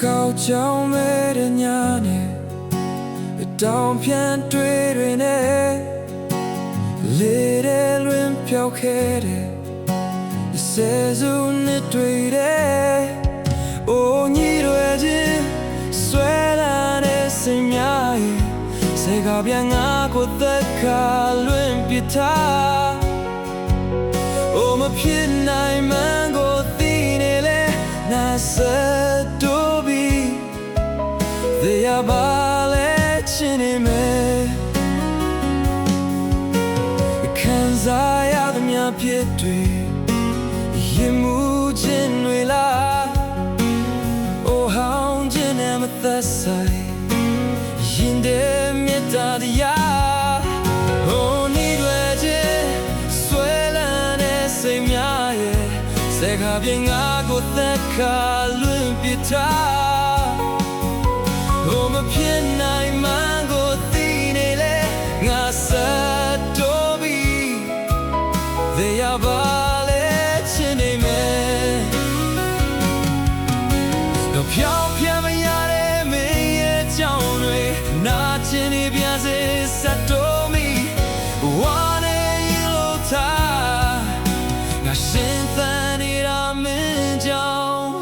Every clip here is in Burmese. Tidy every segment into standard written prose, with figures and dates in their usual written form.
ကောက်ကြောင်မဲ့တဲ့ညနဲ့တောင်ပြန်တွေ့တွေနဲ့လေးတဲ့လွင်ဖြောက်ခဲ့တဲ့ဆယ်စုနှစ်တွေတဲ့အိုညီတွေချင်းဆွဲလာတဲ့စိတ်များရဲ့စေကပြန်ငါကိုသက်ခါလွင်ပြထားအိုမဖြစ်နိုင်မှန်းကိုသိနေလေနာစတိုဘီthey areခံစားရသမျှဖြစ်တွေရင်မှုခြင်းတွေလားအိုဟောင်းခြင်းနဲ့မသက်ဆိုင်ရင်တဲ့မေတ္တာတရားဟိုနေတွေချင်းဆွဲလန်းတဲ့စိတ်များရဲ့စေခါပြင်ငါကိုသက်ခါလွင်ပြထားဟိုမဖြစ်နိုင်မှန်းကိုသိနေလေငါဆက်တော့ပြီthey are ballet in a man no piao piao me yare me ye chao nwe na chin ni pian se sat to mi wane yilo ta na shin than ni ra min chao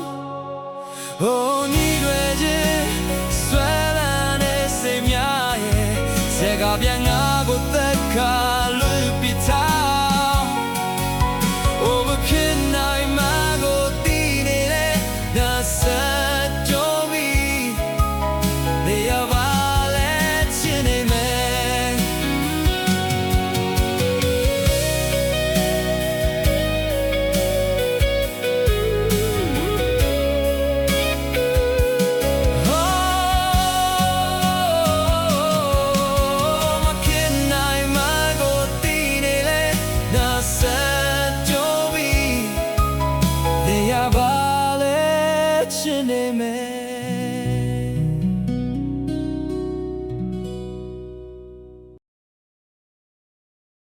oh ni dwe je swela ne se mya ye se ga pian nga ko tat kha lu pi ta Name